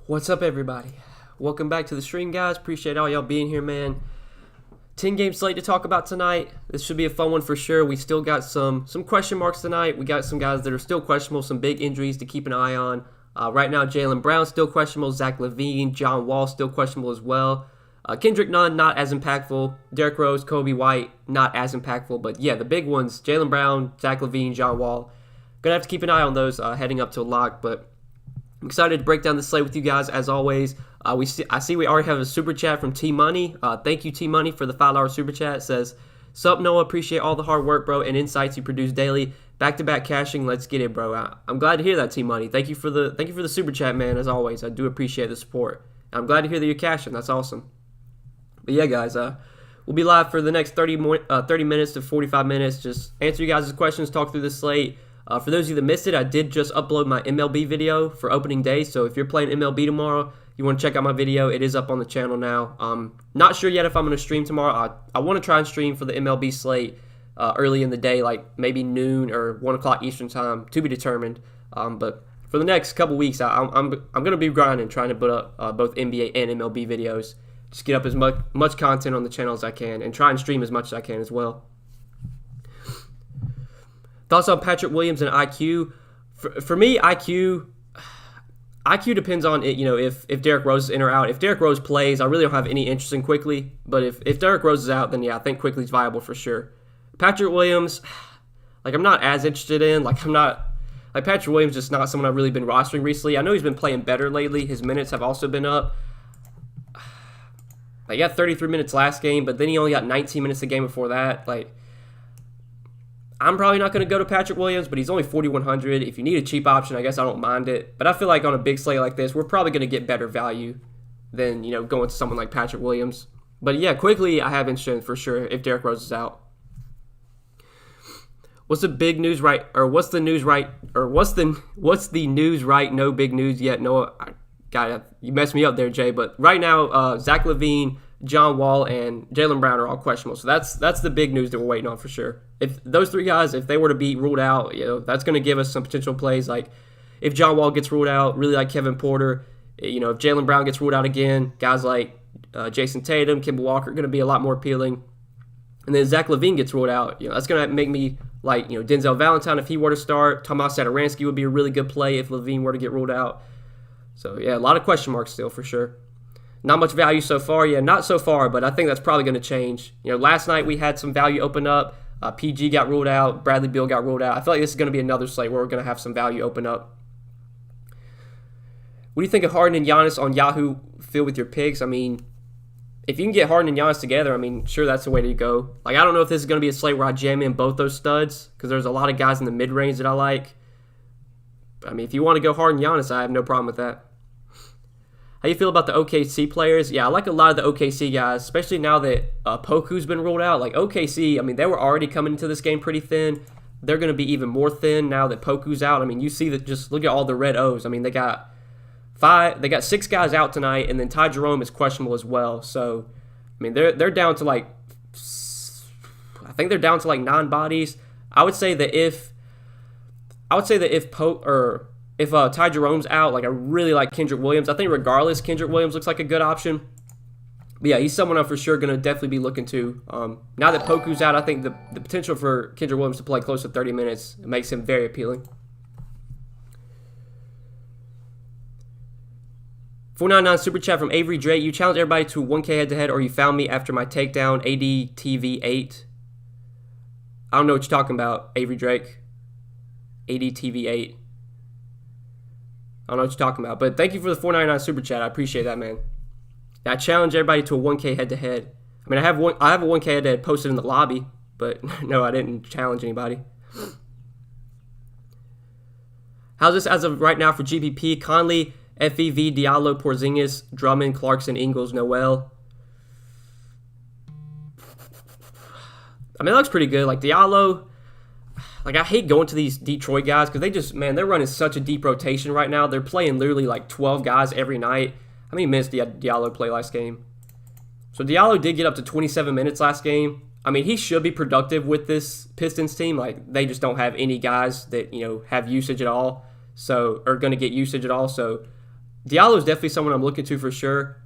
What's up, everybody? Welcome back to the stream, guys. Appreciate all y'all being here, man. 10-game slate to talk about tonight. This should be a fun one for sure. We still got some question marks tonight. We got some guys that are still questionable, some big injuries to keep an eye on. Right now, Jaylen Brown still questionable, Zach LaVine, John Wall still questionable as well. Kendrick Nunn, not as impactful. Derrick Rose, Kobe White, not as impactful. But yeah, the big ones, Jaylen Brown, Zach LaVine, John Wall. Gonna have to keep an eye on those heading up to lock, but I'm excited to break down the slate with you guys as always. I see we already have a super chat from T Money. Thank you, T Money, for the $5 super chat. It says, "Sup Noah, appreciate all the hard work, bro, and insights you produce daily. Back-to-back cashing, let's get it, bro." I'm glad to hear that, T Money. Thank you for the super chat, man. As always, I do appreciate the support. I'm glad to hear that you're cashing. That's awesome. But yeah, guys, we'll be live for the next 30 minutes to 45 minutes. Just answer you guys' questions, talk through the slate. For those of you that missed it, I did just upload my MLB video for opening day. So if you're playing MLB tomorrow, you want to check out my video, it is up on the channel now. Not sure yet if I'm going to stream tomorrow. I want to try and stream for the MLB slate early in the day, like maybe noon or 1 o'clock Eastern time, to be determined. But for the next couple weeks, I'm going to be grinding, trying to put up both NBA and MLB videos. Just get up as much content on the channel as I can and try and stream as much as I can as well. Thoughts on Patrick Williams and IQ? For me, IQ depends on it. You know, if Derrick Rose is in or out. If Derrick Rose plays, I really don't have any interest in Quickly. But if Derrick Rose is out, then yeah, I think Quickly's viable for sure. Patrick Williams, I'm not as interested in. Patrick Williams just not someone I've really been rostering recently. I know he's been playing better lately. His minutes have also been up. He got 33 minutes last game, but then he only got 19 minutes the game before that. I'm probably not going to go to Patrick Williams, but he's only 4,100. If you need a cheap option, I guess I don't mind it. But I feel like on a big slate like this, we're probably going to get better value than, going to someone like Patrick Williams. But yeah, Quickly, I have interest in for sure if Derrick Rose is out. What's the big news right? Or what's the news right? Or what's the news right? No big news yet. No, you messed me up there, Jay. But right now, Zach LaVine, John Wall, and Jaylen Brown are all questionable. So that's the big news that we're waiting on for sure. If those three guys, if they were to be ruled out, that's going to give us some potential plays. Like if John Wall gets ruled out, really like Kevin Porter. If Jaylen Brown gets ruled out again, guys like Jason Tatum, Kemba Walker are going to be a lot more appealing. And then Zach LaVine gets ruled out. That's going to make me like Denzel Valentine if he were to start. Tomas Satoransky would be a really good play if LaVine were to get ruled out. So yeah, a lot of question marks still for sure. Not much value so far. Yeah, not so far, but I think that's probably going to change. Last night we had some value open up. PG got ruled out. Bradley Beal got ruled out. I feel like this is going to be another slate where we're going to have some value open up. What do you think of Harden and Giannis on Yahoo? Fill with your picks. I mean, if you can get Harden and Giannis together, sure, that's the way to go. I don't know if this is going to be a slate where I jam in both those studs because there's a lot of guys in the mid-range that I like. If you want to go Harden and Giannis, I have no problem with that. How you feel about the OKC players? Yeah, I like a lot of the OKC guys, especially now that Poku's been ruled out. OKC, they were already coming into this game pretty thin. They're going to be even more thin now that Poku's out. You see that. Just look at all the red O's. They got six guys out tonight, and then Ty Jerome is questionable as well. So, they're down to I think they're down to 9 bodies. I would say that if Ty Jerome's out, I really like Kendrick Williams. I think regardless, Kendrick Williams looks like a good option. But yeah, he's someone I'm for sure going to definitely be looking to. Now that Poku's out, I think the potential for Kendrick Williams to play close to 30 minutes makes him very appealing. 499 Super Chat from Avery Drake. You challenged everybody to 1K head-to-head, or you found me after my takedown, ADTV8. I don't know what you're talking about, Avery Drake. ADTV8. I don't know what you're talking about, but thank you for the 499 Super Chat. I appreciate that, man. I challenge everybody to a 1K head-to-head. I have a 1K head-to-head posted in the lobby, but no, I didn't challenge anybody. How's this as of right now for GPP? Conley, FEV, Diallo, Porzingis, Drummond, Clarkson, Ingles, Noel. It looks pretty good. Diallo, I hate going to these Detroit guys because they're running such a deep rotation right now. They're playing literally 12 guys every night. How many minutes did Diallo play last game? So Diallo did get up to 27 minutes last game. He should be productive with this Pistons team. They just don't have any guys that, have usage at all. So, are going to get usage at all. So, Diallo is definitely someone I'm looking to for sure.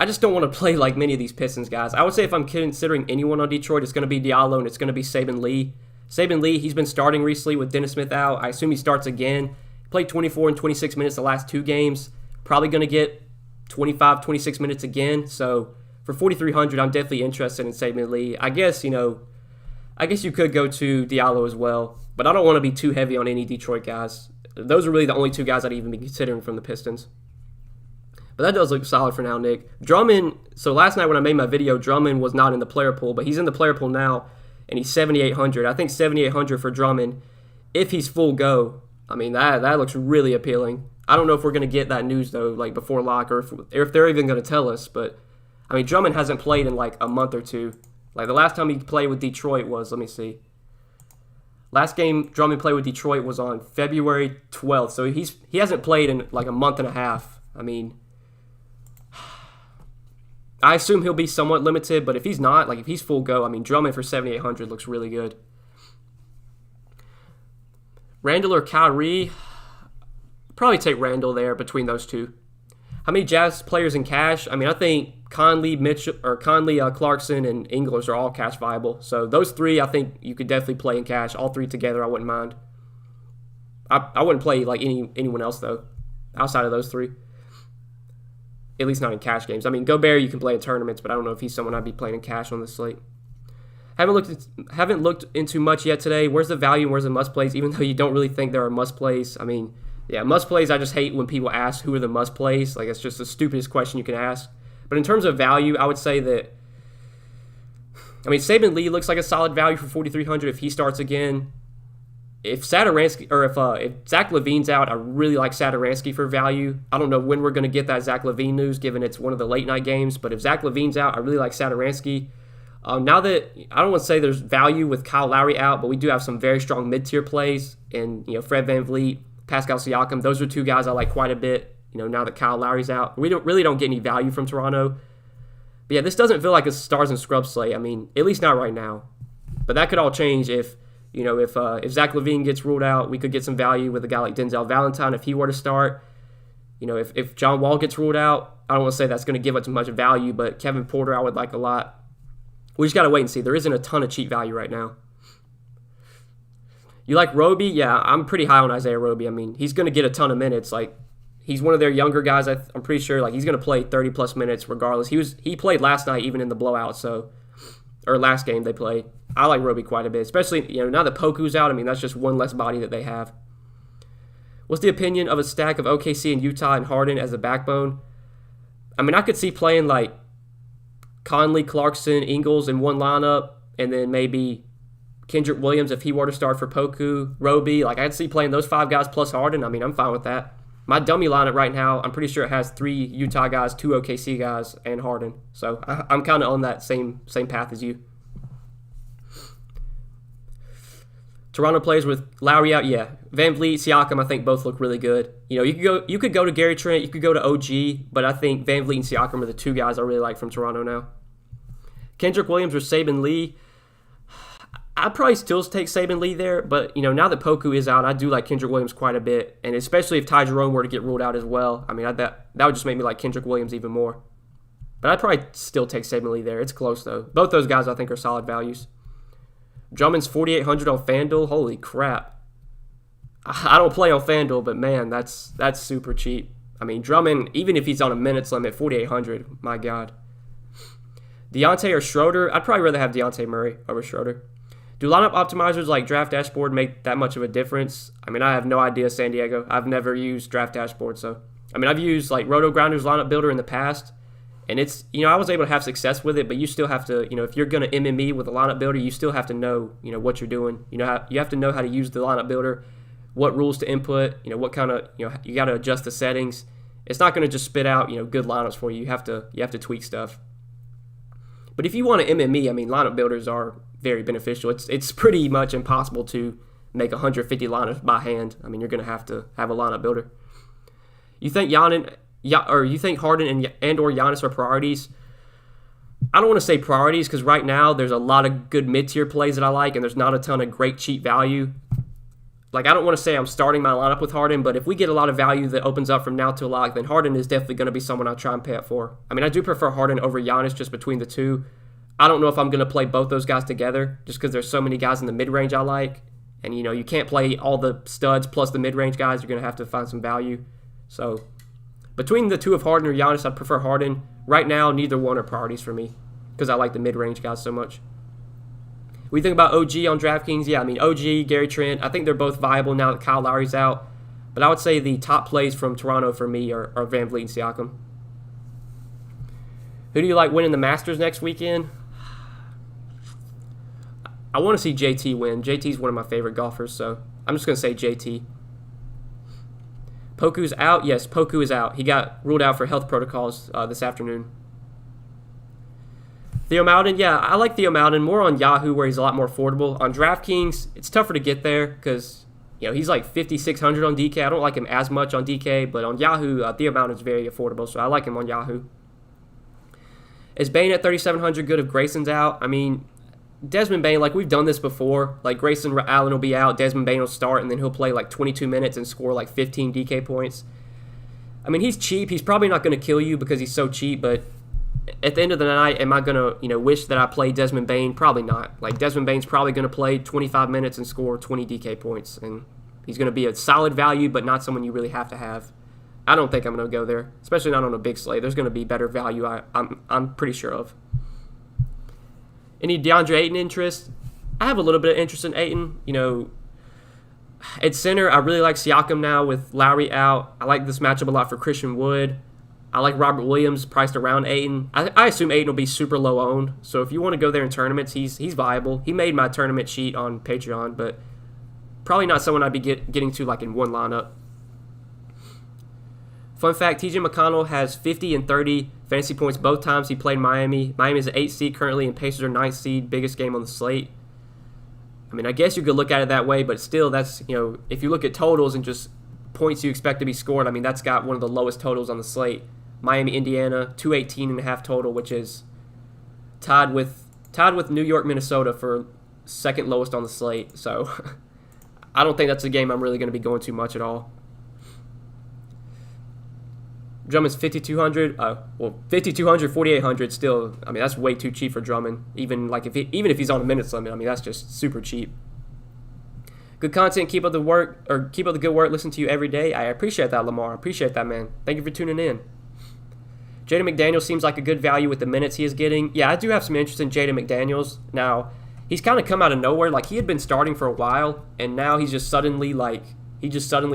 I just don't want to play like many of these Pistons guys. I would say if I'm considering anyone on Detroit, it's going to be Diallo and it's going to be Saben Lee. Saben Lee, he's been starting recently with Dennis Smith out. I assume he starts again. Played 24 and 26 minutes the last 2 games. Probably going to get 25, 26 minutes again. So for 4,300, I'm definitely interested in Saben Lee. I guess you could go to Diallo as well, but I don't want to be too heavy on any Detroit guys. Those are really the only 2 guys I'd even be considering from the Pistons. But that does look solid for now, Nick. Drummond, so last night when I made my video, Drummond was not in the player pool, but he's in the player pool now, and he's 7,800. I think 7,800 for Drummond, if he's full go, I mean, that looks really appealing. I don't know if we're going to get that news, though, like before lock, or if they're even going to tell us, but, I mean, Drummond hasn't played in like a month or 2. Like the last time he played with Detroit was, let me see. Last game Drummond played with Detroit was on February 12th, so he hasn't played in like a month and a half. I mean, I assume he'll be somewhat limited, but if he's not, like if he's full go, I mean, Drummond for 7,800 looks really good. Randall or Kyrie, probably take Randall there between those 2. How many Jazz players in cash? I mean, I think Conley, Clarkson, and Ingles are all cash viable. So those 3, I think you could definitely play in cash. All 3 together, I wouldn't mind. I wouldn't play like anyone else though, outside of those 3. At least not in cash games. I mean, Gobert you can play in tournaments, but I don't know if he's someone I'd be playing in cash on this slate. Haven't looked into much yet today. Where's the value and where's the must plays? Even though you don't really think there are must plays. I mean, yeah, must plays. I just hate when people ask who are the must plays. Like it's just the stupidest question you can ask. But in terms of value, I would say that. I mean, Saben Lee looks like a solid value for 4,300 if he starts again. If Satoransky or if Zach LaVine's out, I really like Satoransky for value. I don't know when we're going to get that Zach LaVine news, given it's one of the late night games. But if Zach LaVine's out, I really like Satoransky. Now that I don't want to say there's value with Kyle Lowry out, but we do have some very strong mid-tier plays, and Fred VanVleet, Pascal Siakam, those are 2 guys I like quite a bit. Now that Kyle Lowry's out, we don't get any value from Toronto. But yeah, this doesn't feel like a stars and scrubs slate. I mean, at least not right now. But that could all change if Zach LaVine gets ruled out, we could get some value with a guy like Denzel Valentine if he were to start. If John Wall gets ruled out, I don't want to say that's going to give us much value, but Kevin Porter I would like a lot. We just got to wait and see. There isn't a ton of cheap value right now. You like Roby? Yeah, I'm pretty high on Isaiah Roby. I mean, he's going to get a ton of minutes. Like, he's one of their younger guys. I'm pretty sure like he's going to play 30-plus minutes regardless. He played last night even in the blowout, or last game they played. I like Roby quite a bit, especially now that Poku's out. I mean, that's just one less body that they have. What's the opinion of a stack of OKC and Utah and Harden as a backbone? I mean, I could see playing like Conley, Clarkson, Ingles in one lineup, and then maybe Kendrick Williams if he were to start for Poku, Roby. Like, I'd see playing those 5 guys plus Harden. I mean, I'm fine with that. My dummy lineup right now, I'm pretty sure it has 3 Utah guys, 2 OKC guys, and Harden. So I'm kind of on that same path as you. Toronto plays with Lowry out, yeah. VanVleet, Siakam, I think both look really good. You could go to Gary Trent, you could go to OG, but I think VanVleet and Siakam are the 2 guys I really like from Toronto now. Kendrick Williams or Saben Lee, I'd probably still take Saben Lee there, but now that Poku is out, I do like Kendrick Williams quite a bit, and especially if Ty Jerome were to get ruled out as well. I mean, that would just make me like Kendrick Williams even more. But I'd probably still take Saben Lee there. It's close though. Both those guys I think are solid values. Drummond's 4,800 on FanDuel. Holy crap! I don't play on FanDuel, but man, that's super cheap. I mean, Drummond, even if he's on a minutes limit, 4,800. My God. Deontay or Schroeder? I'd probably rather have Deontay Murray over Schroeder. Do lineup optimizers like Draft Dashboard make that much of a difference? I mean, I have no idea, San Diego. I've never used Draft Dashboard, so I mean, I've used like Roto Grinders Lineup Builder in the past. And it's, I was able to have success with it, but you still have to, if you're going to MME with a lineup builder, you still have to know, what you're doing. You have to know how to use the lineup builder, what rules to input, what kind of, you got to adjust the settings. It's not going to just spit out, good lineups for you. You have to tweak stuff. But if you want to MME, I mean, lineup builders are very beneficial. It's pretty much impossible to make 150 lineups by hand. I mean, you're going to have a lineup builder. You think you think Harden and or Giannis are priorities? I don't want to say priorities because right now there's a lot of good mid-tier plays that I like, and there's not a ton of great cheap value. like, I don't want to say I'm starting my lineup with Harden, but if we get a lot of value that opens up from now to lock, then Harden is definitely going to be someone I'll try and pay up for. I mean, I do prefer Harden over Giannis just between the two. I don't know if I'm going to play both those guys together just because there's so many guys in the mid-range I like. And, you can't play all the studs plus the mid-range guys. You're going to have to find some value. So, between the two of Harden or Giannis, I'd prefer Harden. Right now, neither one are priorities for me because I like the mid-range guys so much. What do you think about OG on DraftKings? Yeah, I mean, OG, Gary Trent, I think they're both viable now that Kyle Lowry's out. But I would say the top plays from Toronto for me are Van Vliet and Siakam. Who do you like winning the Masters next weekend? I want to see JT win. JT's one of my favorite golfers, so I'm just going to say JT. Poku's out? Yes, Poku is out. He got ruled out for health protocols this afternoon. Theo Maledon, yeah, I like Theo Maledon more on Yahoo where he's a lot more affordable. On DraftKings, it's tougher to get there because he's like 5,600 on DK. I don't like him as much on DK, but on Yahoo, Theo Maledon is very affordable, so I like him on Yahoo. Is Bane at 3,700 good if Grayson's out? I mean, Desmond Bane, like we've done this before. Like Grayson Allen will be out, Desmond Bane will start, and then he'll play like 22 minutes and score like 15 DK points. I mean, he's cheap. He's probably not going to kill you because he's so cheap, but at the end of the night, am I going to, wish that I played Desmond Bane? Probably not. Like Desmond Bane's probably going to play 25 minutes and score 20 DK points, and he's going to be a solid value, but not someone you really have to have. I don't think I'm going to go there, especially not on a big slate. There's going to be better value I'm pretty sure of. Any DeAndre Ayton interest? I have a little bit of interest in Ayton. At center, I really like Siakam now with Lowry out. I like this matchup a lot for Christian Wood. I like Robert Williams priced around Ayton. I assume Ayton will be super low owned. So if you want to go there in tournaments, he's viable. He made my tournament sheet on Patreon, but probably not someone I'd be getting to like in one lineup. Fun fact, TJ McConnell has 50 and 30 fantasy points both times he played Miami. Miami is an 8th seed currently, and Pacers are 9th seed, biggest game on the slate. I mean, I guess you could look at it that way, but still, that's, if you look at totals and just points you expect to be scored, I mean, that's got one of the lowest totals on the slate. Miami, Indiana, 218.5 total, which is tied with New York, Minnesota for second lowest on the slate. So I don't think that's a game I'm really going to be going to much at all. Drummond's 5,200. 5,200, 4,800. Still, I mean, that's way too cheap for Drummond. Even if he's on a minutes limit, I mean, that's just super cheap. Good content. Keep up the good work. Listen to you every day. I appreciate that, Lamar. I appreciate that, man. Thank you for tuning in. Jaden McDaniels seems like a good value with the minutes he is getting. Yeah, I do have some interest in Jaden McDaniels. Now, he's kind of come out of nowhere. Like, he had been starting for a while, and now he's just suddenly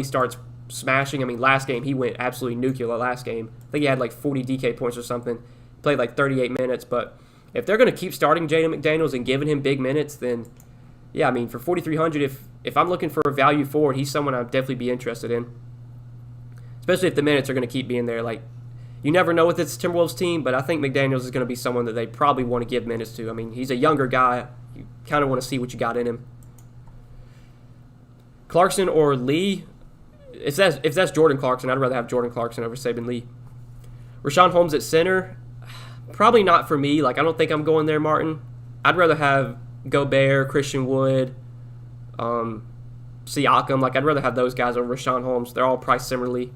starts smashing. I mean, last game, he went absolutely nuclear last game. I think he had like 40 DK points or something. Played like 38 minutes. But if they're going to keep starting Jaden McDaniels and giving him big minutes, then, yeah, I mean, for 4,300, if I'm looking for a value forward, he's someone I'd definitely be interested in. Especially if the minutes are going to keep being there. Like, you never know with this Timberwolves team, but I think McDaniels is going to be someone that they probably want to give minutes to. I mean, he's a younger guy. You kind of want to see what you got in him. Clarkson or Lee? If that's Jordan Clarkson, I'd rather have Jordan Clarkson over Saban Lee. Rashawn Holmes at center? Probably not for me. Like, I don't think I'm going there, Martin. I'd rather have Gobert, Christian Wood, Siakam. Like, I'd rather have those guys over Rashawn Holmes. They're all priced similarly.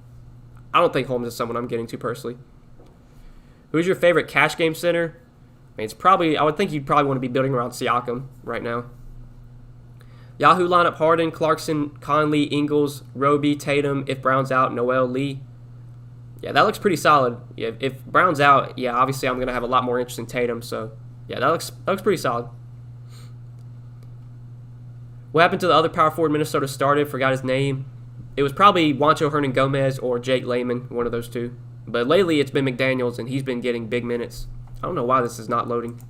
I don't think Holmes is someone I'm getting to personally. Who's your favorite cash game center? I mean, I would think you'd probably want to be building around Siakam right now. Yahoo lineup: Harden, Clarkson, Conley, Ingles, Roby, Tatum. If Brown's out, Noel, Lee. Yeah, that looks pretty solid. Yeah, if Brown's out, yeah, obviously I'm going to have a lot more interest in Tatum. So, yeah, that looks pretty solid. What happened to the other power forward Minnesota started? Forgot his name. It was probably Juancho Hernan-Gomez or Jake Layman, one of those two. But lately it's been McDaniels, and he's been getting big minutes. I don't know why this is not loading.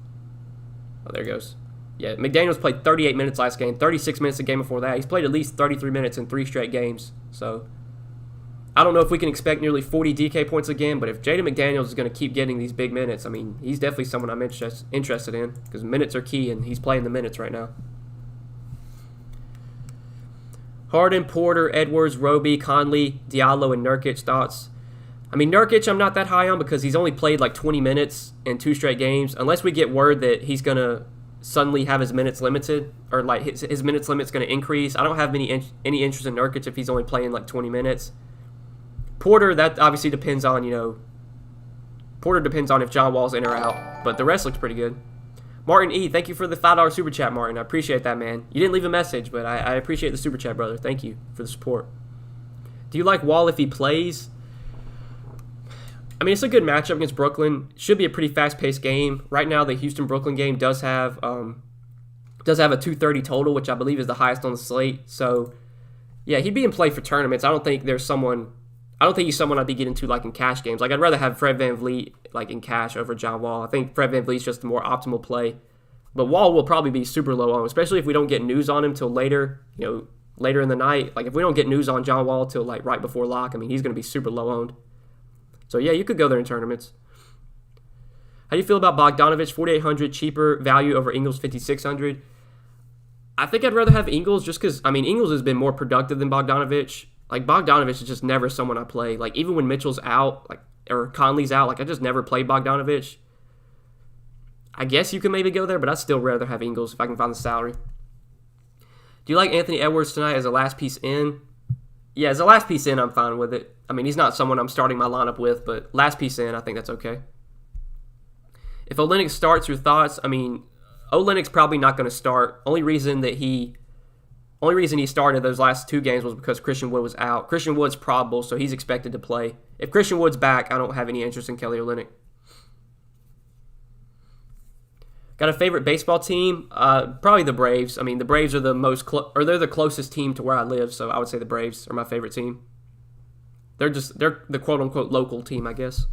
Oh, there it goes. Yeah, McDaniels played 38 minutes last game, 36 minutes the game before that. He's played at least 33 minutes in 3 straight games. So, I don't know if we can expect nearly 40 DK points again, but if Jaden McDaniels is going to keep getting these big minutes, I mean, he's definitely someone I'm interested in because minutes are key, and he's playing the minutes right now. Harden, Porter, Edwards, Roby, Conley, Diallo, and Nurkic thoughts. I mean, Nurkic I'm not that high on because he's only played like 20 minutes in 2 straight games. Unless we get word that he's going to suddenly have his minutes limited, or like his minutes limit's going to increase. I don't have any interest in Nurkic if he's only playing like 20 minutes. Porter, that obviously depends on, Porter depends on if John Wall's in or out, but the rest looks pretty good. Martin E., thank you for the $5 super chat, Martin. I appreciate that, man. You didn't leave a message, but I appreciate the super chat, brother. Thank you for the support. Do you like Wall if he plays? I mean, it's a good matchup against Brooklyn. Should be a pretty fast-paced game. Right now, the Houston-Brooklyn game does have a 230 total, which I believe is the highest on the slate. So, yeah, he'd be in play for tournaments. I don't think he's someone I'd be getting to like in cash games. Like, I'd rather have Fred VanVleet like in cash over John Wall. I think Fred VanVleet's just the more optimal play. But Wall will probably be super low on, especially if we don't get news on him till later, later in the night. Like, if we don't get news on John Wall till like right before lock, I mean, he's going to be super low owned. So, yeah, you could go there in tournaments. How do you feel about Bogdanovich, 4,800, cheaper value over Ingles, 5,600? I think I'd rather have Ingles just because, I mean, Ingles has been more productive than Bogdanovich. Like, Bogdanovich is just never someone I play. Like, even when Mitchell's out, or Conley's out, I just never play Bogdanovich. I guess you can maybe go there, but I'd still rather have Ingles if I can find the salary. Do you like Anthony Edwards tonight as a last piece in? Yeah, as a last piece in, I'm fine with it. I mean, he's not someone I'm starting my lineup with, but last piece in, I think that's okay. If Olynyk starts, your thoughts? I mean, Olynyk's probably not going to start. Only reason he started those last two games was because Christian Wood was out. Christian Wood's probable, so he's expected to play. If Christian Wood's back, I don't have any interest in Kelly Olynyk. Got a favorite baseball team? Probably the Braves. I mean, the Braves are they're the closest team to where I live, so I would say the Braves are my favorite team. They're the quote unquote local team, I guess.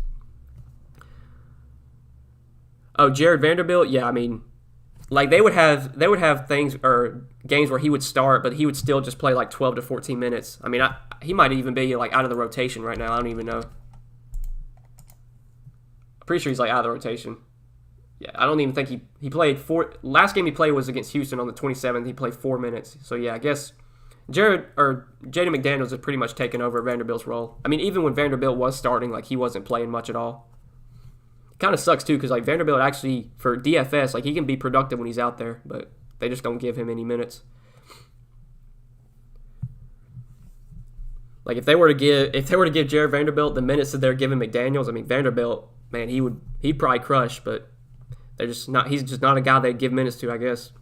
Oh, Jared Vanderbilt? Yeah, I mean, like they would have things or games where he would start, but he would still just play like 12 to 14 minutes. I mean, he might even be like out of the rotation right now. I don't even know. I'm pretty sure he's like out of the rotation. Yeah, I don't even think he played four. Last game he played was against Houston on the 27th. He played 4 minutes. So yeah, I guess Jaden McDaniels has pretty much taken over Vanderbilt's role. I mean, even when Vanderbilt was starting, like he wasn't playing much at all. Kind of sucks too, because like Vanderbilt actually for DFS, like he can be productive when he's out there, but they just don't give him any minutes. Like if they were to give Jared Vanderbilt the minutes that they're giving McDaniels, I mean Vanderbilt, man, he'd probably crush, but he's just not a guy they'd give minutes to, I guess.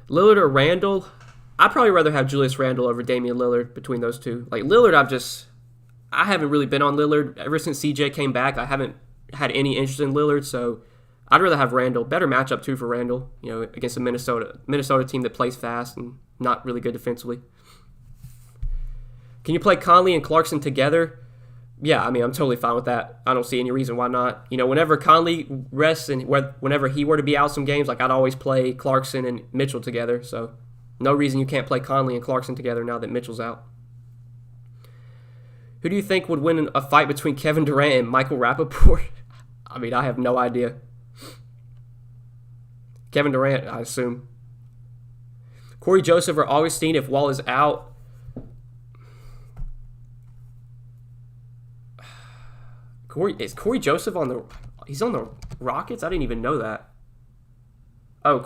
Lillard or Randle? I'd probably rather have Julius Randle over Damian Lillard between those two. Like Lillard, I haven't really been on Lillard. Ever since CJ came back, I haven't had any interest in Lillard, so I'd rather have Randle. Better matchup too for Randle, against a Minnesota team that plays fast and not really good defensively. Can you play Conley and Clarkson together? Yeah, I mean, I'm totally fine with that. I don't see any reason why not. Whenever Conley rests and whenever he were to be out some games, like I'd always play Clarkson and Mitchell together. So no reason you can't play Conley and Clarkson together now that Mitchell's out. Who do you think would win a fight between Kevin Durant and Michael Rappaport? I mean, I have no idea. Kevin Durant, I assume. Corey Joseph or Augustine if Wall is out. Is Corey Joseph he's on the Rockets? I didn't even know that. Oh,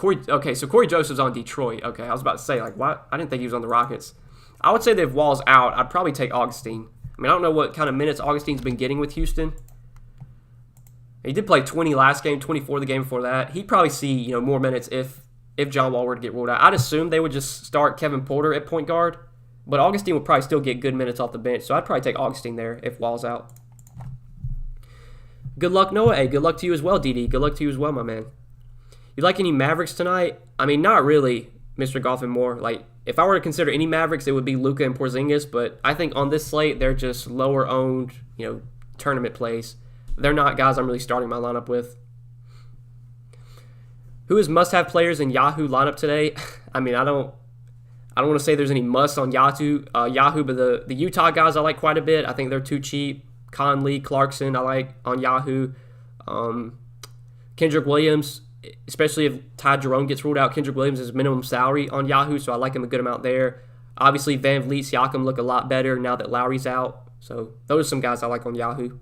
so Corey Joseph's on Detroit. Okay, I was about to say, like, what? I didn't think he was on the Rockets. I would say that if Wall's out, I'd probably take Augustine. I mean, I don't know what kind of minutes Augustine's been getting with Houston. He did play 20 last game, 24 the game before that. He'd probably see, more minutes if John Wall were to get ruled out. I'd assume they would just start Kevin Porter at point guard, but Augustine would probably still get good minutes off the bench, so I'd probably take Augustine there if Wall's out. Good luck, Noah. Hey, good luck to you as well, DD. Good luck to you as well, my man. You like any Mavericks tonight? I mean, not really, Mr. Golf and More. Like, if I were to consider any Mavericks, it would be Luka and Porzingis, but I think on this slate, they're just lower-owned, tournament plays. They're not guys I'm really starting my lineup with. Who is must-have players in Yahoo lineup today? I mean, I don't want to say there's any musts on Yahoo, but the Utah guys I like quite a bit. I think they're too cheap. Conley, Clarkson, I like on Yahoo. Kendrick Williams, especially if Ty Jerome gets ruled out, Kendrick Williams is minimum salary on Yahoo, so I like him a good amount there. Obviously, Van Vliet, Siakam look a lot better now that Lowry's out. So those are some guys I like on Yahoo.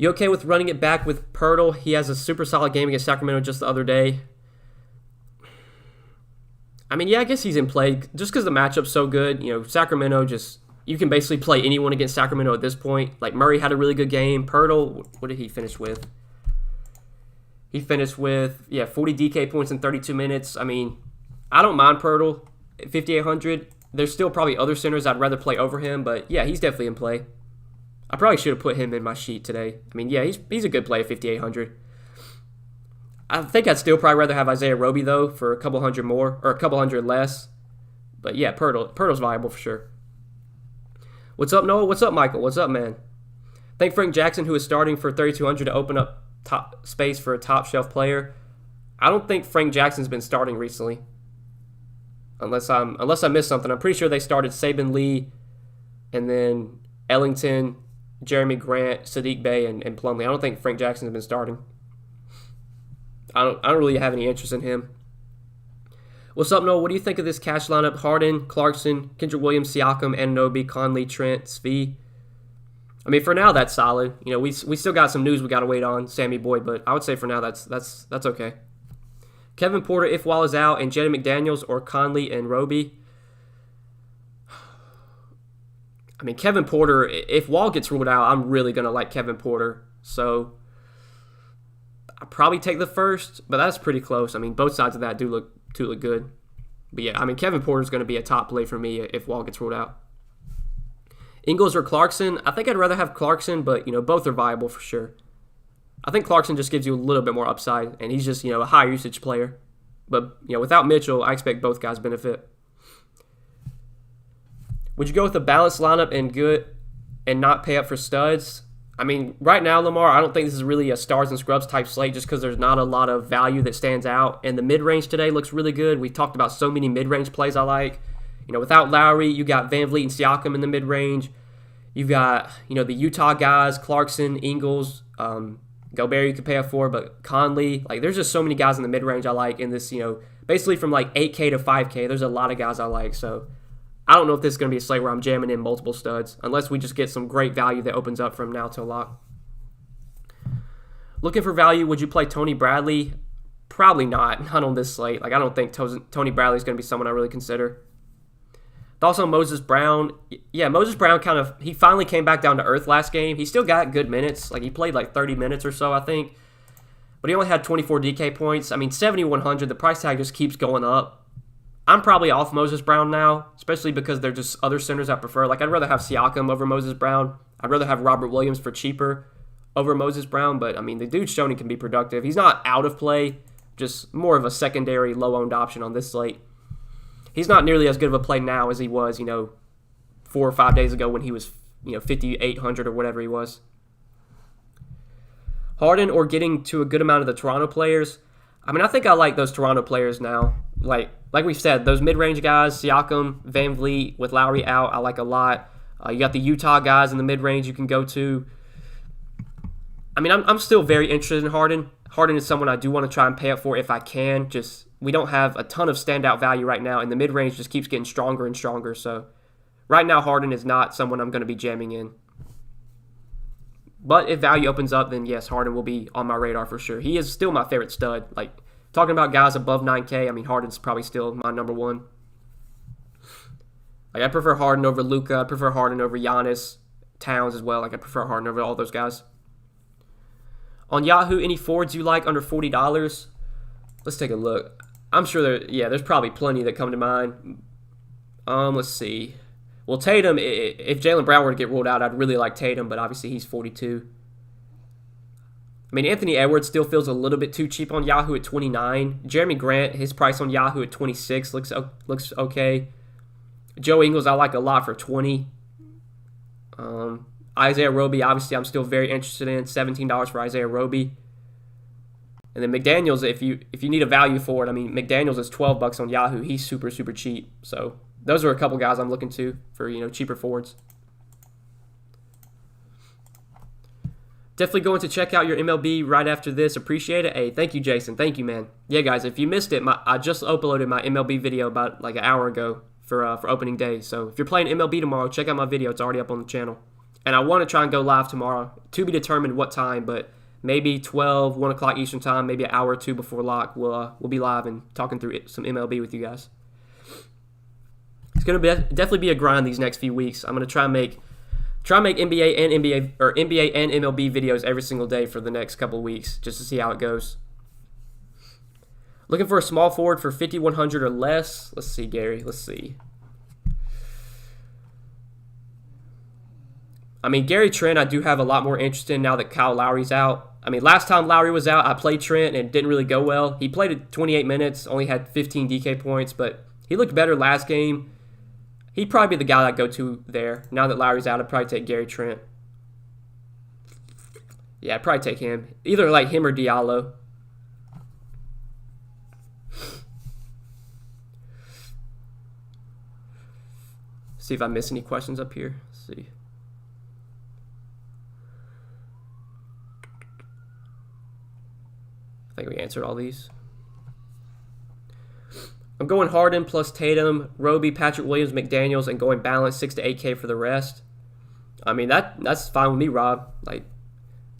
You okay with running it back with Pirtle? He has a super solid game against Sacramento just the other day. I mean, yeah, I guess he's in play just because the matchup's so good. Sacramento you can basically play anyone against Sacramento at this point. Like, Murray had a really good game. Pirtle, what did he finish with? He finished with, 40 DK points in 32 minutes. I mean, I don't mind Pirtle at 5,800. There's still probably other centers I'd rather play over him, but yeah, he's definitely in play. I probably should have put him in my sheet today. I mean, yeah, he's a good play at 5,800. I think I'd still probably rather have Isaiah Roby, though, for a couple hundred more, or a couple hundred less. But yeah, Pirtle's viable for sure. What's up, Noah? What's up, Michael? What's up, man? Thank Frank Jackson, who is starting for 3,200 to open up top space for a top shelf player. I don't think Frank Jackson's been starting recently. Unless I missed something. I'm pretty sure they started Saban Lee and then Ellington, Jeremy Grant, Sadiq Bey, and Plumlee. I don't think Frank Jackson's been starting. I don't really have any interest in him. What's up, Noah? What do you think of this cash lineup? Harden, Clarkson, Kendrick Williams, Siakam, Anunoby, Conley, Trent, Svi. I mean, for now, that's solid. We still got some news we got to wait on, Sammy Boyd, but I would say for now that's okay. Kevin Porter, if Wall is out, and Jaden McDaniels or Conley and Roby. I mean, Kevin Porter, if Wall gets ruled out, I'm really going to like Kevin Porter. So I'll probably take the first, but that's pretty close. I mean, both sides of that do look good. But yeah, I mean, Kevin Porter is going to be a top play for me if Wall gets ruled out. Ingles or Clarkson? I think I'd rather have Clarkson, but, both are viable for sure. I think Clarkson just gives you a little bit more upside, and he's just, a high usage player. But, without Mitchell, I expect both guys benefit. Would you go with a balanced lineup and not pay up for studs? I mean, right now, Lamar, I don't think this is really a stars and scrubs type slate just because there's not a lot of value that stands out. And the mid-range today looks really good. We talked about so many mid-range plays I like. Without Lowry, you got Van Vliet and Siakam in the mid-range. You've got, the Utah guys, Clarkson, Ingles, Gobert you could pay up for, but Conley. Like, there's just so many guys in the mid-range I like in this, basically from like 8K to 5K. There's a lot of guys I like. So I don't know if this is going to be a slate where I'm jamming in multiple studs, unless we just get some great value that opens up from now till lock. Looking for value, would you play Tony Bradley? Probably not on this slate. Like, I don't think Tony Bradley is going to be someone I really consider. Thoughts on Moses Brown? Yeah, Moses Brown he finally came back down to earth last game. He still got good minutes. Like, he played like 30 minutes or so, I think. But he only had 24 DK points. I mean, 7,100, the price tag just keeps going up. I'm probably off Moses Brown now, especially because they're just other centers I prefer. Like, I'd rather have Siakam over Moses Brown. I'd rather have Robert Williams for cheaper over Moses Brown. But, I mean, the dude's shown he can be productive. He's not out of play, just more of a secondary, low-owned option on this slate. He's not nearly as good of a play now as he was, 4 or 5 days ago when he was, 5,800 or whatever he was. Harden or getting to a good amount of the Toronto players? I mean, I think I like those Toronto players now. Like we said, those mid-range guys, Siakam, Van Vliet, with Lowry out, I like a lot. You got the Utah guys in the mid-range you can go to. I mean, I'm still very interested in Harden. Harden is someone I do want to try and pay up for if I can. Just, we don't have a ton of standout value right now, and the mid-range just keeps getting stronger and stronger. So right now, Harden is not someone I'm going to be jamming in. But if value opens up, then yes, Harden will be on my radar for sure. He is still my favorite stud. Like, talking about guys above 9K, I mean, Harden's probably still my number one. Like, I prefer Harden over Luka. I prefer Harden over Giannis, Towns as well. Like, I prefer Harden over all those guys. On Yahoo, any forwards you like under $40? Let's take a look. I'm sure there's probably plenty that come to mind. Let's see. Well, Tatum, if Jaylen Brown were to get ruled out, I'd really like Tatum, but obviously he's 42. I mean, Anthony Edwards still feels a little bit too cheap on Yahoo at 29. Jeremy Grant, his price on Yahoo at 26 looks okay. Joe Ingles, I like a lot for 20. Isaiah Roby, obviously, I'm still very interested in. $17 for Isaiah Roby. And then McDaniels, if you need a value for it, I mean, McDaniels is $12 on Yahoo. He's super, super cheap. So those are a couple guys I'm looking to for, cheaper forwards. Definitely going to check out your MLB right after this. Appreciate it. Hey, thank you, Jason. Thank you, man. Yeah, guys, if you missed it, I just uploaded my MLB video about like an hour ago for opening day. So if you're playing MLB tomorrow, check out my video. It's already up on the channel. And I want to try and go live tomorrow. To be determined what time, but maybe 12, 1 o'clock Eastern time, maybe an hour or two before lock, we'll be live and talking through some MLB with you guys. It's going to definitely be a grind these next few weeks. I'm going to try and make NBA and MLB videos every single day for the next couple of weeks just to see how it goes. Looking for a small forward for 5,100 or less. Let's see, Gary. Let's see. I mean, Gary Trent, I do have a lot more interest in now that Kyle Lowry's out. I mean, last time Lowry was out, I played Trent and it didn't really go well. He played 28 minutes, only had 15 DK points, but he looked better last game. He'd probably be the guy I'd go to there. Now that Lowry's out, I'd probably take Gary Trent. Yeah, I'd probably take him. Either like him or Diallo. See if I miss any questions up here. Let's see. I think we answered all these. I'm going Harden plus Tatum, Roby, Patrick Williams, McDaniels, and going balance 6 to 8K for the rest. I mean, that's fine with me, Rob. Like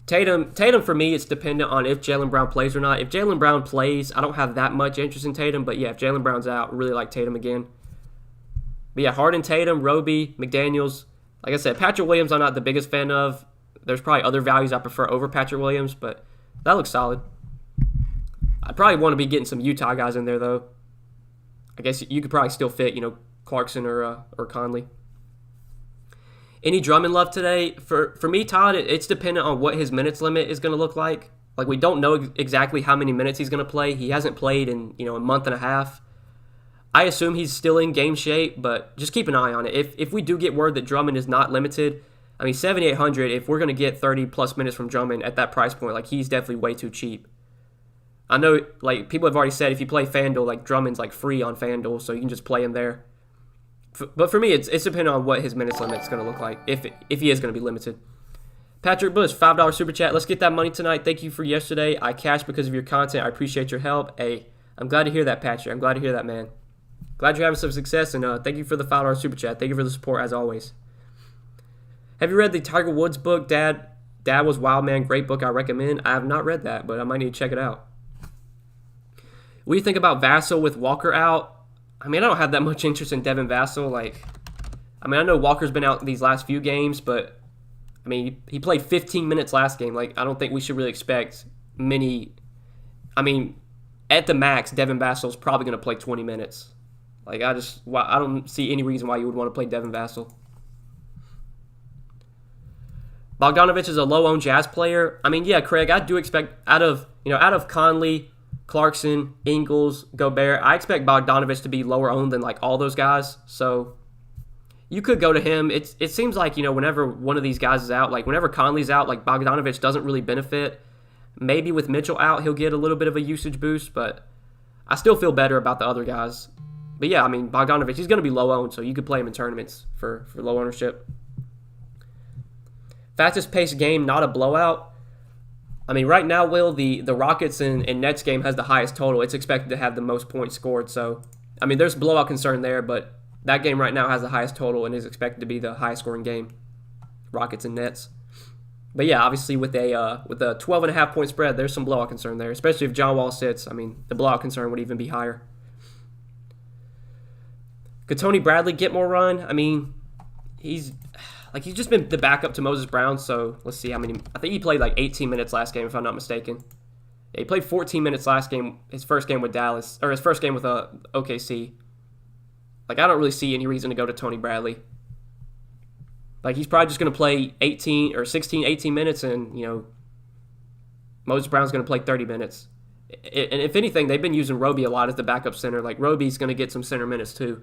Tatum for me, it's dependent on if Jaylen Brown plays or not. If Jaylen Brown plays, I don't have that much interest in Tatum. But yeah, if Jaylen Brown's out, I really like Tatum again. But yeah, Harden, Tatum, Roby, McDaniels. Like I said, Patrick Williams I'm not the biggest fan of. There's probably other values I prefer over Patrick Williams, but that looks solid. I'd probably want to be getting some Utah guys in there, though. I guess you could probably still fit, Clarkson or Conley. Any Drummond love today? For me, Todd, it's dependent on what his minutes limit is going to look like. Like, we don't know exactly how many minutes he's going to play. He hasn't played in, a month and a half. I assume he's still in game shape, but just keep an eye on it. If we do get word that Drummond is not limited, I mean, 7,800, if we're going to get 30-plus minutes from Drummond at that price point, like, he's definitely way too cheap. I know, like, people have already said if you play FanDuel, like, Drummond's, like, free on FanDuel, so you can just play him there. But for me, it's dependent on what his minutes limit's going to look like, if he is going to be limited. Patrick Bush, $5 super chat. Let's get that money tonight. Thank you for yesterday. I cashed because of your content. I appreciate your help. Hey, I'm glad to hear that, Patrick. I'm glad to hear that, man. Glad you're having some success, and thank you for the $5 super chat. Thank you for the support, as always. Have you read the Tiger Woods book, Dad? Dad Was Wild Man. Great book. I recommend. I have not read that, but I might need to check it out. What do you think about Vassell with Walker out? I mean, I don't have that much interest in Devin Vassell. I know Walker's been out these last few games, but, I mean, he played 15 minutes last game. Like, I don't think we should really expect many. I mean, at the max, Devin Vassell's probably going to play 20 minutes. Like, I don't see any reason why you would want to play Devin Vassell. Bogdanovich is a low-owned Jazz player. I mean, yeah, Craig, I do expect out of Conley, Clarkson, Ingles, Gobert, I expect Bogdanovich to be lower owned than like all those guys. So you could go to him. It seems like, whenever one of these guys is out, like whenever Conley's out, like Bogdanovich doesn't really benefit. Maybe with Mitchell out, he'll get a little bit of a usage boost, but I still feel better about the other guys. But yeah, I mean, Bogdanovich, he's going to be low owned, so you could play him in tournaments for low ownership. Fastest paced game, not a blowout. I mean, right now, Will, the Rockets and Nets game has the highest total. It's expected to have the most points scored. So, I mean, there's blowout concern there, but that game right now has the highest total and is expected to be the highest scoring game, Rockets and Nets. But yeah, obviously with a 12.5 point spread, there's some blowout concern there, especially if John Wall sits. I mean, the blowout concern would even be higher. Could Tony Bradley get more run? I mean, he's just been the backup to Moses Brown, so let's see how many. I think he played like 18 minutes last game, if I'm not mistaken. Yeah, he played 14 minutes last game, his first game with Dallas, or his first game with OKC. Like, I don't really see any reason to go to Tony Bradley. Like, he's probably just going to play 18 minutes, and, Moses Brown's going to play 30 minutes. And if anything, they've been using Roby a lot as the backup center. Like, Roby's going to get some center minutes, too.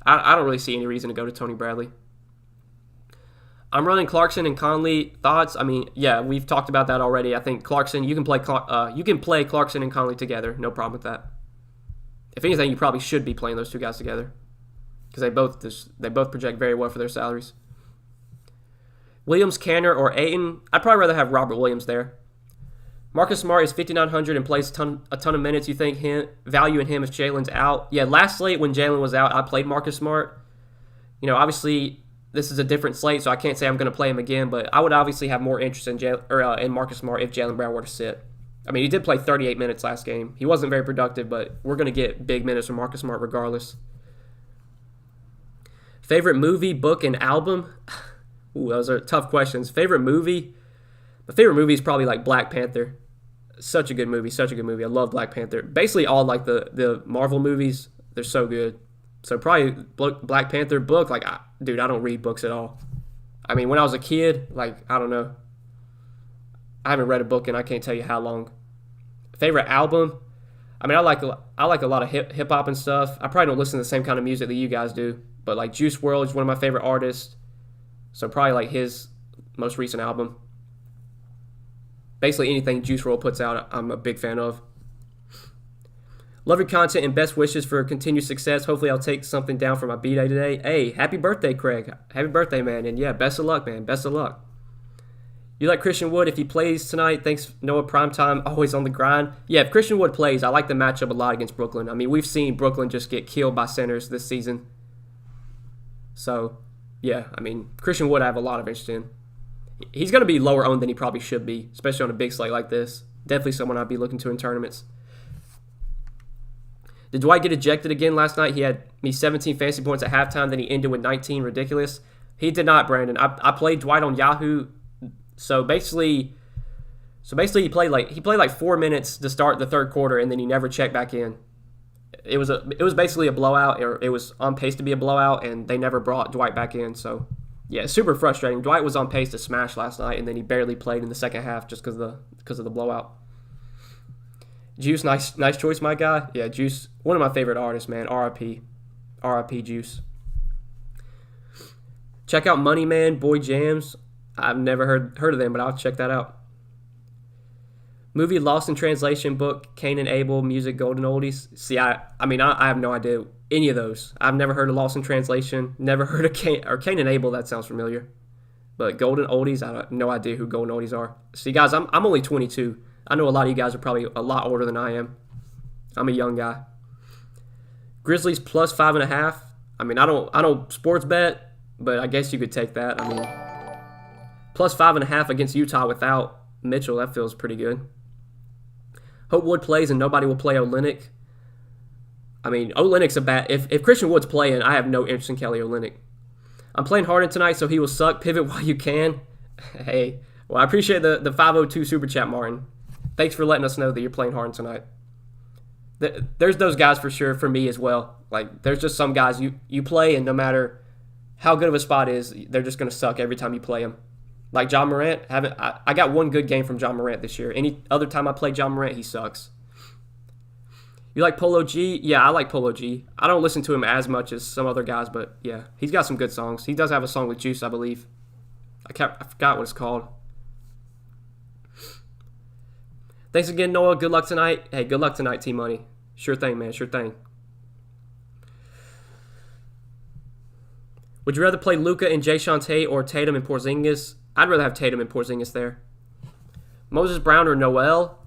I don't really see any reason to go to Tony Bradley. I'm running Clarkson and Conley. Thoughts? I mean, yeah, we've talked about that already. I think Clarkson, you can play Clarkson and Conley together. No problem with that. If anything, you probably should be playing those two guys together because they both project very well for their salaries. Williams, Kanter, or Ayton. I'd probably rather have Robert Williams there. Marcus Smart is 5,900 and plays a ton of minutes. You think value in him if Jalen's out? Yeah, last slate when Jalen was out, I played Marcus Smart. Obviously, this is a different slate, so I can't say I'm going to play him again. But I would obviously have more interest in Marcus Smart if Jaylen Brown were to sit. I mean, he did play 38 minutes last game. He wasn't very productive, but we're going to get big minutes from Marcus Smart regardless. Favorite movie, book, and album? Ooh, those are tough questions. Favorite movie? My favorite movie is probably like Black Panther. Such a good movie, such a good movie. I love Black Panther. Basically all like the Marvel movies, they're so good. So probably Black Panther. Book, like, dude, I don't read books at all. I mean, when I was a kid, like, I don't know. I haven't read a book in I can't tell you how long. Favorite album? I mean, I like a lot of hip hop and stuff. I probably don't listen to the same kind of music that you guys do, but like Juice WRLD is one of my favorite artists. So probably like his most recent album. Basically anything Juice WRLD puts out, I'm a big fan of. Love your content and best wishes for continued success. Hopefully I'll take something down for my B-Day today. Hey, happy birthday, Craig. Happy birthday, man. And yeah, best of luck, man. Best of luck. You like Christian Wood if he plays tonight? Thanks, Noah Primetime, always on the grind. Yeah, if Christian Wood plays, I like the matchup a lot against Brooklyn. I mean, we've seen Brooklyn just get killed by centers this season. So, yeah, I mean, Christian Wood I have a lot of interest in. He's going to be lower owned than he probably should be, especially on a big slate like this. Definitely someone I'd be looking to in tournaments. Did Dwight get ejected again last night? He had me 17 fantasy points at halftime, then he ended with 19. Ridiculous. He did not, Brandon. I played Dwight on Yahoo. So basically he played like 4 minutes to start the third quarter, and then he never checked back in. It was basically a blowout, or it was on pace to be a blowout, and they never brought Dwight back in. So yeah, super frustrating. Dwight was on pace to smash last night, and then he barely played in the second half just because of the blowout. Juice, nice choice, my guy. Yeah, Juice, one of my favorite artists, man. R.I.P. Juice. Check out Money Man, Boy Jams. I've never heard of them, but I'll check that out. Movie Lost in Translation, book Cain and Abel, music Golden Oldies. See, I have no idea any of those. I've never heard of Lost in Translation. Never heard of Cain and Abel. That sounds familiar. But Golden Oldies, I have no idea who Golden Oldies are. See, guys, I'm only 22. I know a lot of you guys are probably a lot older than I am. I'm a young guy. Grizzlies plus 5.5. I mean, I don't sports bet, but I guess you could take that. I mean, plus 5.5 against Utah without Mitchell, that feels pretty good. Hope Wood plays and nobody will play Olynyk. I mean, Olynyk's a bad. If Christian Wood's playing, I have no interest in Kelly Olynyk. I'm playing Harden tonight, so he will suck. Pivot while you can. Hey, well, I appreciate the 502 super chat, Martin. Thanks for letting us know that you're playing Harden tonight. There's those guys for sure for me as well. Like, there's just some guys you play, and no matter how good of a spot is, they're just going to suck every time you play them. Like John Morant, I got one good game from John Morant this year. Any other time I play John Morant, he sucks. You like Polo G? Yeah, I like Polo G. I don't listen to him as much as some other guys, but yeah, he's got some good songs. He does have a song with Juice, I believe. I forgot what it's called. Thanks again, Noah. Good luck tonight. Hey, good luck tonight, T-Money. Sure thing, man. Sure thing. Would you rather play Luka and Jayshawn Tate or Tatum and Porzingis? I'd rather have Tatum and Porzingis there. Moses Brown or Noel?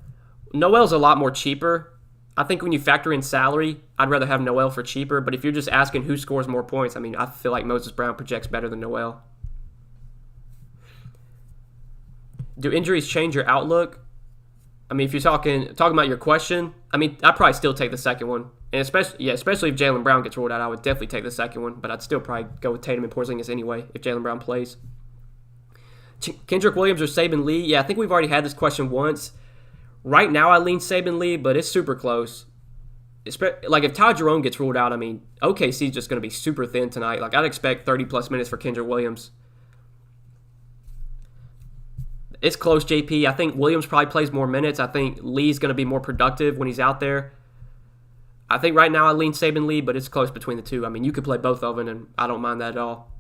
Noel's a lot more cheaper. I think when you factor in salary, I'd rather have Noel for cheaper. But if you're just asking who scores more points, I mean, I feel like Moses Brown projects better than Noel. Do injuries change your outlook? I mean, if you're talking about your question, I mean, I'd probably still take the second one. And especially if Jaylen Brown gets ruled out, I would definitely take the second one. But I'd still probably go with Tatum and Porzingis anyway if Jaylen Brown plays. Kendrick Williams or Saban Lee? Yeah, I think we've already had this question once. Right now, I lean Saban Lee, but it's super close. Like, if Ty Jerome gets ruled out, I mean, OKC's just going to be super thin tonight. Like, I'd expect 30-plus minutes for Kendrick Williams. It's close, JP. I think Williams probably plays more minutes. I think Lee's going to be more productive when he's out there. I think right now I lean Saban Lee, but it's close between the two. I mean, you could play both of them, and I don't mind that at all.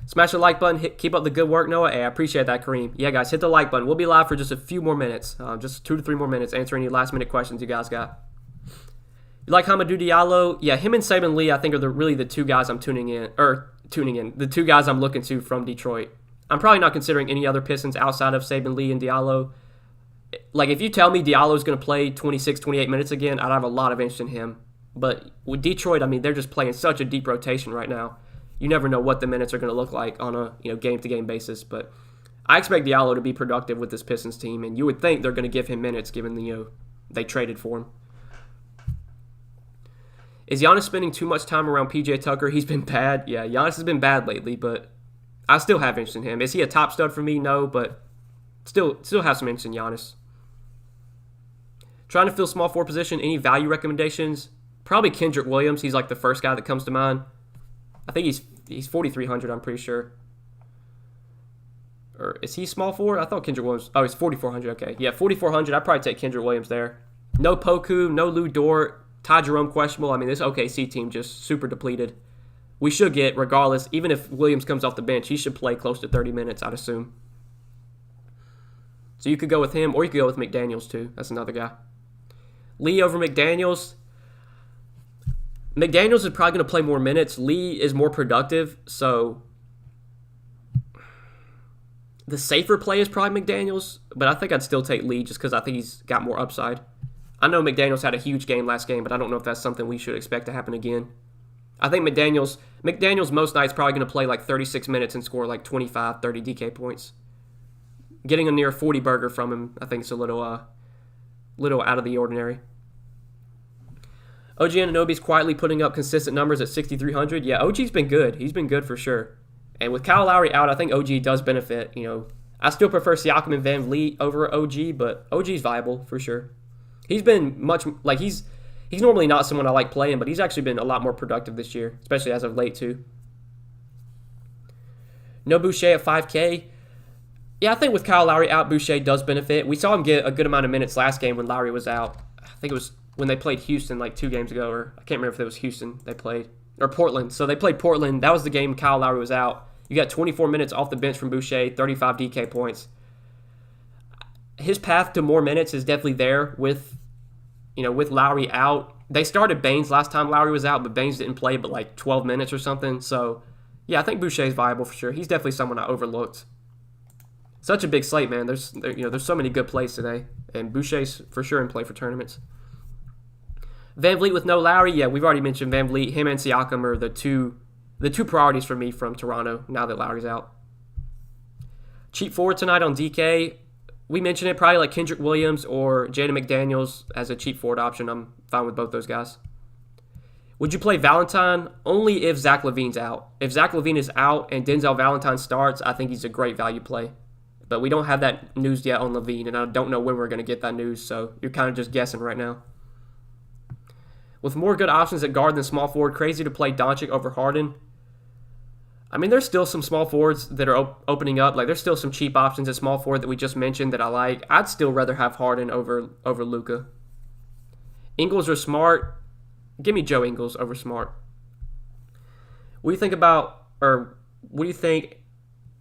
Smash the like button. Keep up the good work, Noah. Hey, I appreciate that, Kareem. Yeah, guys, hit the like button. We'll be live for just a few more minutes, just 2 to 3 more minutes, answer any last-minute questions you guys got. You like Hamidou Diallo? Yeah, him and Saban Lee, I think, are really the two guys I'm tuning in. The two guys I'm looking to from Detroit. I'm probably not considering any other Pistons outside of Saban Lee and Diallo. Like, if you tell me Diallo's going to play 26, 28 minutes again, I'd have a lot of interest in him. But with Detroit, I mean, they're just playing such a deep rotation right now. you never know what the minutes are going to look like on a game-to-game basis. But I expect Diallo to be productive with this Pistons team, and you would think they're going to give him minutes given they traded for him. Is Giannis spending too much time around PJ Tucker? He's been bad. Yeah, Giannis has been bad lately, but I still have interest in him. Is he a top stud for me? No, but still have some interest in Giannis. Trying to fill small forward position. Any value recommendations? Probably Kendrick Williams. He's like the first guy that comes to mind. I think he's 4,300. I'm pretty sure. Or is he small forward? I thought Kendrick Williams. Oh, he's 4,400. Okay, yeah, 4,400. I'd probably take Kendrick Williams there. No Poku, no Lou Dort. Ty Jerome questionable. I mean, this OKC team just super depleted. We should get, regardless, even if Williams comes off the bench, he should play close to 30 minutes, I'd assume. So you could go with him, or you could go with McDaniels too. That's another guy. Lee over McDaniels. McDaniels is probably going to play more minutes. Lee is more productive, so the safer play is probably McDaniels, but I think I'd still take Lee just because I think he's got more upside. I know McDaniels had a huge game last game, but I don't know if that's something we should expect to happen again. I think McDaniels most nights probably going to play like 36 minutes and score like 25, 30 DK points. Getting a near 40 burger from him, I think it's a little out of the ordinary. OG Anunoby's quietly putting up consistent numbers at 6,300. Yeah, OG's been good. He's been good for sure. And with Kyle Lowry out, I think OG does benefit. I still prefer Siakam and Van Vliet over OG, but OG's viable for sure. He's been he's normally not someone I like playing, but he's actually been a lot more productive this year, especially as of late too. No Boucher at 5K. Yeah, I think with Kyle Lowry out, Boucher does benefit. We saw him get a good amount of minutes last game when Lowry was out. I think it was when they played Houston like 2 games ago, or I can't remember if it was Houston they played, or Portland. So they played Portland. That was the game Kyle Lowry was out. You got 24 minutes off the bench from Boucher, 35 DK points. His path to more minutes is definitely there with Lowry out. They started Baines last time Lowry was out, but Baines didn't play but like 12 minutes or something. So, yeah, I think Boucher is viable for sure. He's definitely someone I overlooked. Such a big slate, man. There's so many good plays today, and Boucher's for sure in play for tournaments. Van Vliet with no Lowry. Yeah, we've already mentioned Van Vliet. Him and Siakam are the two priorities for me from Toronto now that Lowry's out. Cheap forward tonight on DK. We mentioned it, probably like Kendrick Williams or Jaden McDaniels as a cheap forward option. I'm fine with both those guys. Would you play Valentine? Only if Zach LaVine's out. If Zach LaVine is out and Denzel Valentine starts, I think he's a great value play. But we don't have that news yet on LaVine, and I don't know when we're going to get that news, so you're kind of just guessing right now. With more good options at guard than small forward, crazy to play Doncic over Harden. I mean, there's still some small forwards that are opening up. Like, there's still some cheap options at small forward that we just mentioned that I like. I'd still rather have Harden over Luka. Ingles or Smart? Give me Joe Ingles over Smart. What do you think about, or what do you think,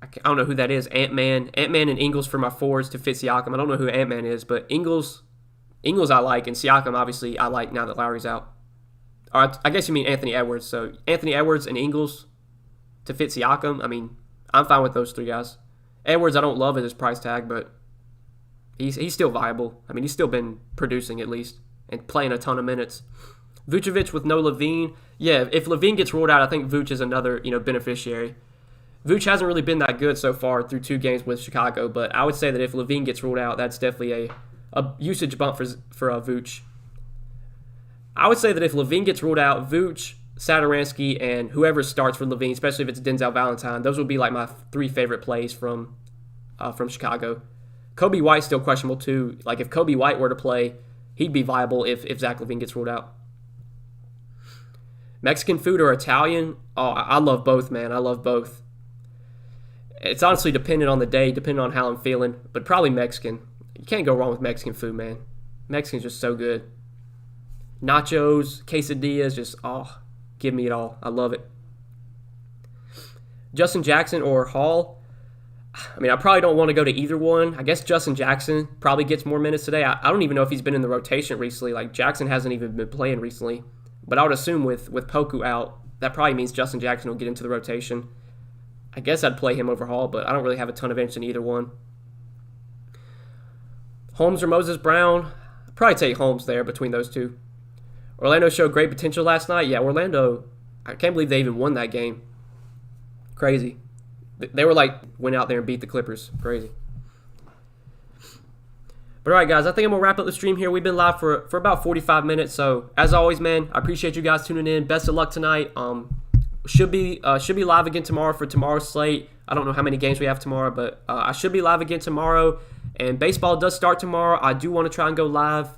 I don't know who that is, Ant-Man and Ingles for my forwards to fit Siakam. I don't know who Ant-Man is, but Ingles I like, and Siakam, obviously, I like now that Lowry's out. Or I guess you mean Anthony Edwards. So Anthony Edwards and Ingles to fit Siakam, I mean, I'm fine with those 3 guys. Edwards I don't love at his price tag, but he's still viable. I mean, he's still been producing at least and playing a ton of minutes. Vucevic with no LaVine. Yeah, if LaVine gets ruled out, I think Vuce is another beneficiary. Vuce hasn't really been that good so far through 2 games with Chicago, but I would say that if LaVine gets ruled out, that's definitely a usage bump for Vuce. I would say that if LaVine gets ruled out, Vuce, Satoransky, and whoever starts for LaVine, especially if it's Denzel Valentine, those would be like my 3 favorite plays from Chicago. Kobe White's still questionable too. Like if Kobe White were to play, he'd be viable if Zach LaVine gets ruled out. Mexican food or Italian? Oh, I love both, man. I love both. It's honestly dependent on the day, depending on how I'm feeling, but probably Mexican. You can't go wrong with Mexican food, man. Mexican's just so good. Nachos, quesadillas, just, give me it all. I love it. Justin Jackson or Hall? I mean, I probably don't want to go to either one. I guess Justin Jackson probably gets more minutes today. I don't even know if he's been in the rotation recently. Like, Jackson hasn't even been playing recently. But I would assume with Poku out, that probably means Justin Jackson will get into the rotation. I guess I'd play him over Hall, but I don't really have a ton of interest in either one. Holmes or Moses Brown? I'd probably take Holmes there between those two. Orlando showed great potential last night. Yeah, Orlando, I can't believe they even won that game. Crazy. They were like, went out there and beat the Clippers. Crazy. But all right, guys, I think I'm going to wrap up the stream here. We've been live for about 45 minutes. So, as always, man, I appreciate you guys tuning in. Best of luck tonight. Should be live again tomorrow for tomorrow's slate. I don't know how many games we have tomorrow, but I should be live again tomorrow. And baseball does start tomorrow. I do want to try and go live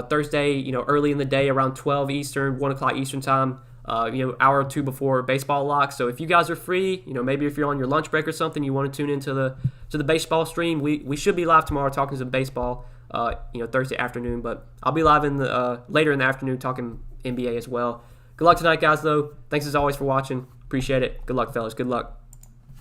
Thursday, early in the day around 12 Eastern, 1 o'clock Eastern time, hour or two before baseball locks. So if you guys are free, maybe if you're on your lunch break or something, you want to tune into the baseball stream, we should be live tomorrow talking some baseball, Thursday afternoon. But I'll be live in the later in the afternoon talking NBA as well. Good luck tonight, guys, though. Thanks as always for watching. Appreciate it. Good luck, fellas. Good luck.